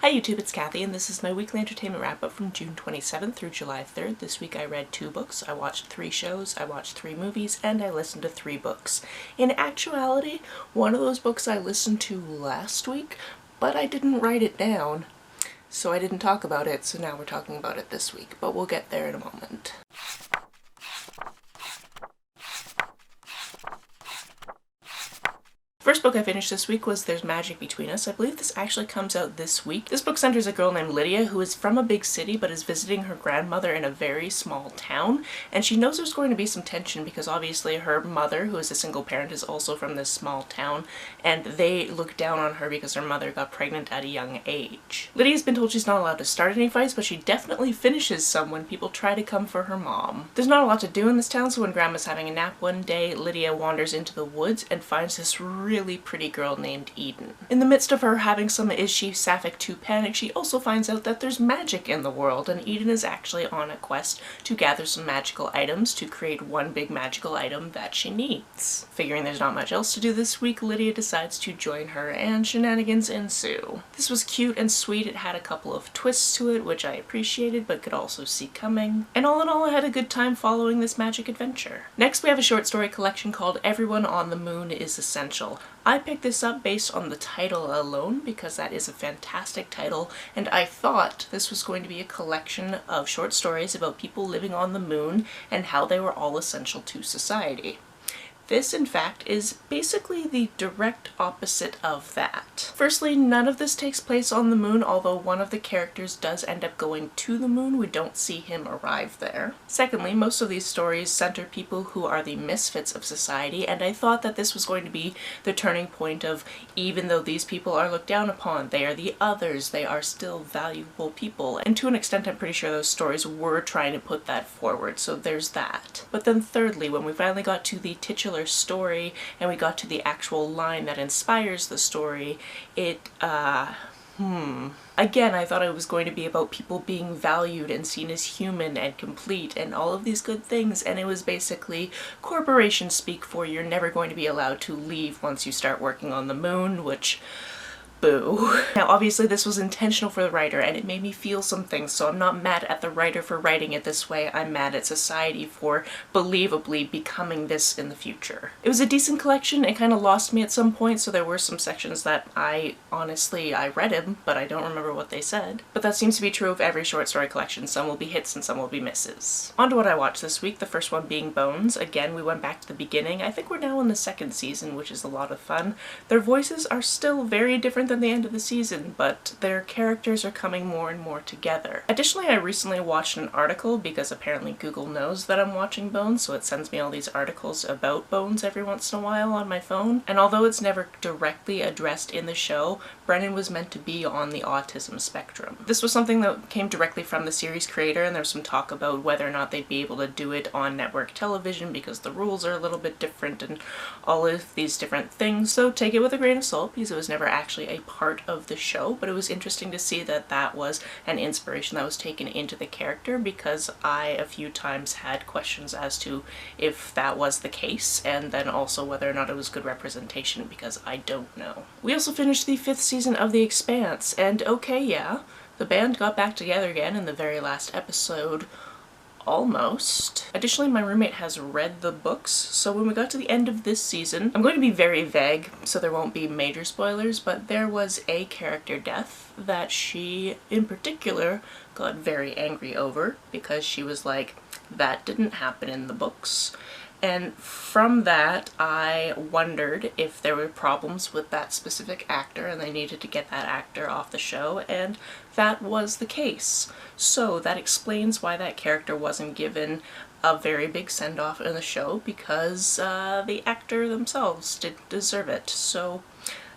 Hi YouTube, it's Kathy, and this is my weekly entertainment wrap-up from June 27th through July 3rd. This week I read 2 books, I watched 3 shows, I watched 3 movies, and I listened to 3 books. In actuality, one of those books I listened to last week, but I didn't write it down, so I didn't talk about it, so now we're talking about it this week, but we'll get there in a moment. First book I finished this week was There's Magic Between Us. I believe this actually comes out this week. This book centers a girl named Lydia who is from a big city but is visiting her grandmother in a very small town, and she knows there's going to be some tension because obviously her mother, who is a single parent, is also from this small town, and they look down on her because her mother got pregnant at a young age. Lydia's been told she's not allowed to start any fights, but she definitely finishes some when people try to come for her mom. There's not a lot to do in this town, so when Grandma's having a nap one day, Lydia wanders into the woods and finds this really pretty girl named Eden. In the midst of her having some Is She Sapphic 2 panic, she also finds out that there's magic in the world, and Eden is actually on a quest to gather some magical items to create one big magical item that she needs. Figuring there's not much else to do this week, Lydia decides to join her and shenanigans ensue. This was cute and sweet. It had a couple of twists to it, which I appreciated but could also see coming. And all in all, I had a good time following this magic adventure. Next, we have a short story collection called Everyone on the Moon is Essential. I picked this up based on the title alone because that is a fantastic title, and I thought this was going to be a collection of short stories about people living on the moon and how they were all essential to society. This, in fact, is basically the direct opposite of that. Firstly, none of this takes place on the moon, although one of the characters does end up going to the moon. We don't see him arrive there. Secondly, most of these stories center people who are the misfits of society, and I thought that this was going to be the turning point of, even though these people are looked down upon, they are the others, they are still valuable people. And to an extent, I'm pretty sure those stories were trying to put that forward, so there's that. But then thirdly, when we finally got to the titular story and we got to the actual line that inspires the story, Again, I thought it was going to be about people being valued and seen as human and complete and all of these good things, and it was basically corporation speak for you're never going to be allowed to leave once you start working on the moon, which boo. Now obviously this was intentional for the writer and it made me feel some things, so I'm not mad at the writer for writing it this way, I'm mad at society for believably becoming this in the future. It was a decent collection. It kind of lost me at some point, so there were some sections that I read them, but I don't remember what they said. But that seems to be true of every short story collection. Some will be hits and some will be misses. On to what I watched this week, the first one being Bones. Again, we went back to the beginning. I think we're now in the 2nd season, which is a lot of fun. Their voices are still very different than the end of the season, but their characters are coming more and more together. Additionally, I recently watched an article because apparently Google knows that I'm watching Bones, so it sends me all these articles about Bones every once in a while on my phone. And although it's never directly addressed in the show, Brennan was meant to be on the autism spectrum. This was something that came directly from the series creator, and there was some talk about whether or not they'd be able to do it on network television because the rules are a little bit different and all of these different things. So take it with a grain of salt because it was never actually a part of the show, but it was interesting to see that that was an inspiration that was taken into the character, because I a few times had questions as to if that was the case, and then also whether or not it was good representation, because I don't know. We also finished the 5th season of The Expanse, and okay, yeah, the band got back together again in the very last episode. Almost. Additionally, my roommate has read the books, so when we got to the end of this season, I'm going to be very vague, so there won't be major spoilers, but there was a character death that she, in particular, got very angry over because she was like, that didn't happen in the books. And from that, I wondered if there were problems with that specific actor and they needed to get that actor off the show, and that was the case. So that explains why that character wasn't given a very big send-off in the show, because the actor themselves didn't deserve it. So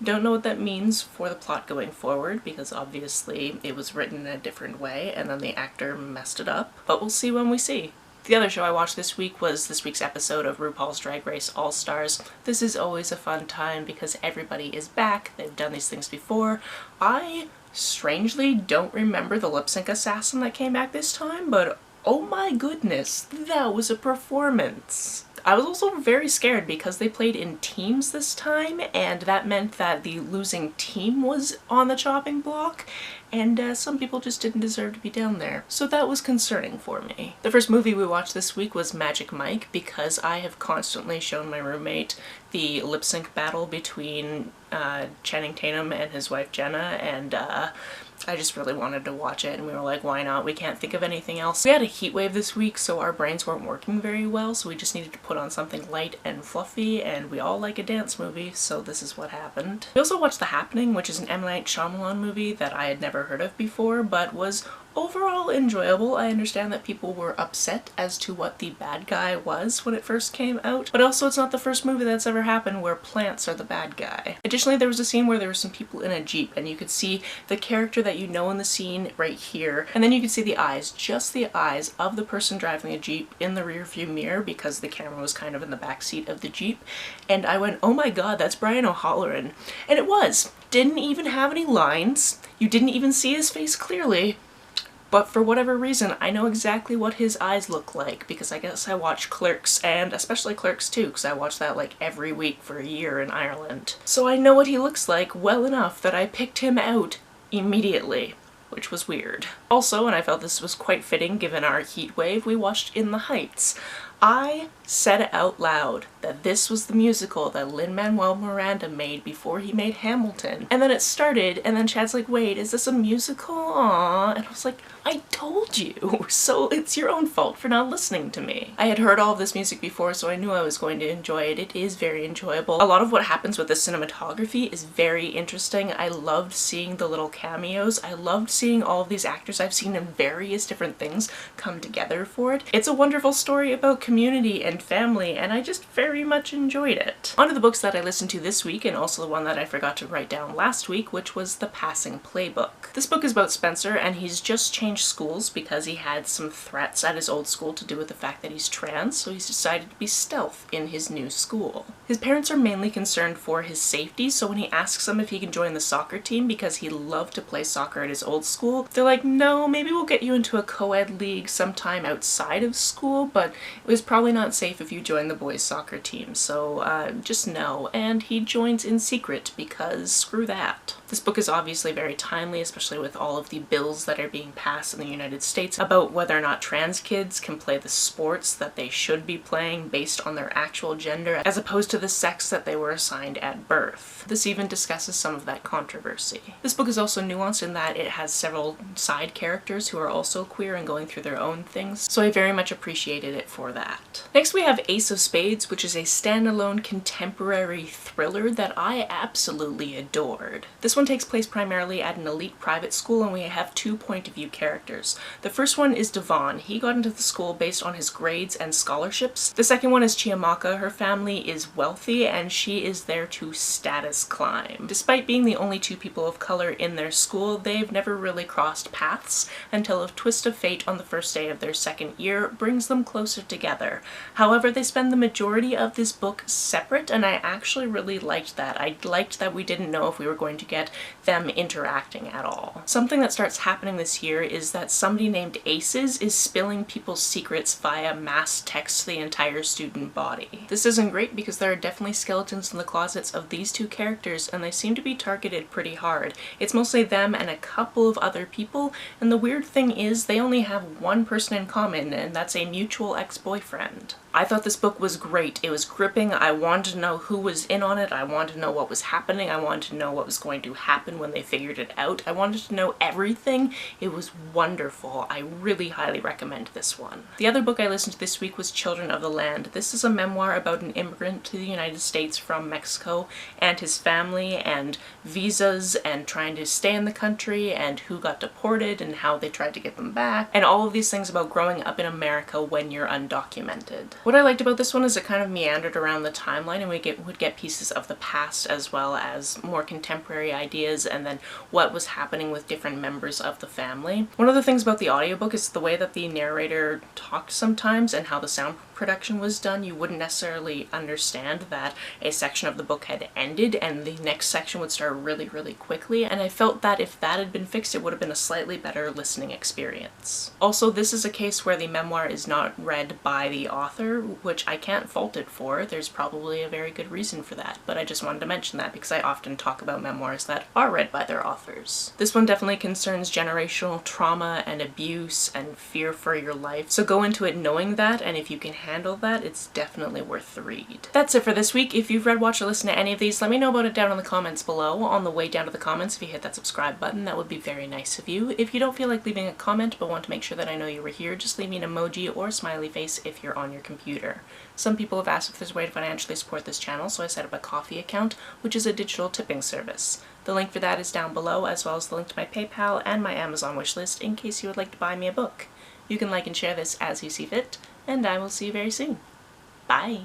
don't know what that means for the plot going forward, because obviously it was written in a different way and then the actor messed it up, but we'll see when we see. The other show I watched this week was this week's episode of RuPaul's Drag Race All-Stars. This is always a fun time because everybody is back, they've done these things before. I strangely don't remember the lip sync assassin that came back this time, but oh my goodness, that was a performance. I was also very scared because they played in teams this time, and that meant that the losing team was on the chopping block, and some people just didn't deserve to be down there. So that was concerning for me. The first movie we watched this week was Magic Mike, because I have constantly shown my roommate the lip sync battle between Channing Tatum and his wife Jenna, and I just really wanted to watch it, and we were like, why not? We can't think of anything else. We had a heat wave this week, so our brains weren't working very well, so we just needed to put on something light and fluffy, and we all like a dance movie, so this is what happened. We also watched The Happening, which is an M. Night Shyamalan movie that I had never heard of before, but was overall enjoyable. I understand that people were upset as to what the bad guy was when it first came out, but also it's not the first movie that's ever happened where plants are the bad guy. Additionally, there was a scene where there were some people in a Jeep, and you could see the character that you know in the scene right here, and then you could see the eyes, just the eyes of the person driving the Jeep in the rear view mirror, because the camera was kind of in the back seat of the Jeep, and I went, oh my god, that's Brian O'Halloran. And it was. Didn't even have any lines. You didn't even see his face clearly. But for whatever reason, I know exactly what his eyes look like, because I guess I watch Clerks, and especially Clerks 2, because I watched that like every week for a year in Ireland. So I know what he looks like well enough that I picked him out immediately, which was weird. Also, and I felt this was quite fitting given our heat wave, we watched In the Heights. I said out loud that this was the musical that Lin-Manuel Miranda made before he made Hamilton. And then it started, and then Chad's like, wait, is this a musical? Aww. And I was like, I told you, so it's your own fault for not listening to me. I had heard all of this music before, so I knew I was going to enjoy it. It is very enjoyable. A lot of what happens with the cinematography is very interesting. I loved seeing the little cameos. I loved seeing all of these actors I've seen in various different things come together for it. It's a wonderful story about community and family, and I just very much enjoyed it. On to the books that I listened to this week, and also the one that I forgot to write down last week, which was The Passing Playbook. This book is about Spencer, and he's just changed schools because he had some threats at his old school to do with the fact that he's trans, so he's decided to be stealth in his new school. His parents are mainly concerned for his safety, so when he asks them if he can join the soccer team because he loved to play soccer at his old school, they're like, no, maybe we'll get you into a co-ed league sometime outside of school, but it was probably not safe if you join the boys soccer team, so just no. And he joins in secret because screw that. This book is obviously very timely, especially with all of the bills that are being passed in the United States about whether or not trans kids can play the sports that they should be playing based on their actual gender as opposed to the sex that they were assigned at birth. This even discusses some of that controversy. This book is also nuanced in that it has several side characters who are also queer and going through their own things, so I very much appreciated it for that. Next we have Ace of Spades, which is a standalone contemporary thriller that I absolutely adored. This one takes place primarily at an elite private school, and we have two point of view characters. The first one is Devon. He got into the school based on his grades and scholarships. The second one is Chiamaka. Her family is wealthy and she is there to status climb. Despite being the only two people of color in their school, they've never really crossed paths until a twist of fate on the first day of their second year brings them closer together. However, they spend the majority of this book separate, and I actually really liked that. I liked that we didn't know if we were going to get them interacting at all. Something that starts happening this year is that somebody named Aces is spilling people's secrets via mass text to the entire student body. This isn't great because there are definitely skeletons in the closets of these two characters, and they seem to be targeted pretty hard. It's mostly them and a couple of other people, and the weird thing is they only have one person in common, and that's a mutual ex-boyfriend. I thought this book was great. It was gripping. I wanted to know who was in on it. I wanted to know what was happening. I wanted to know what was going to happen when they figured it out. I wanted to know everything. It was wonderful. I really highly recommend this one. The other book I listened to this week was Children of the Land. This is a memoir about an immigrant to the United States from Mexico and his family and visas and trying to stay in the country and who got deported and how they tried to get them back and all of these things about growing up in America when you're undocumented. What I liked about this one is it kind of meandered around the timeline, and we would get pieces of the past as well as more contemporary ideas and then what was happening with different members of the family. One of the things about the audiobook is the way that the narrator talked sometimes and how the sound production was done, you wouldn't necessarily understand that a section of the book had ended and the next section would start really, really quickly, and I felt that if that had been fixed, it would have been a slightly better listening experience. Also, this is a case where the memoir is not read by the author, which I can't fault it for. There's probably a very good reason for that, but I just wanted to mention that because I often talk about memoirs that are read by their authors. This one definitely concerns generational trauma and abuse and fear for your life, so go into it knowing that, and if you can handle that, it's definitely worth the read. That's it for this week. If you've read, watched, or listened to any of these, let me know about it down in the comments below. On the way down to the comments, if you hit that subscribe button, that would be very nice of you. If you don't feel like leaving a comment but want to make sure that I know you were here, just leave me an emoji or a smiley face if you're on your computer. Some people have asked if there's a way to financially support this channel, so I set up a Ko-fi account, which is a digital tipping service. The link for that is down below, as well as the link to my PayPal and my Amazon wishlist in case you would like to buy me a book. You can like and share this as you see fit, and I will see you very soon. Bye!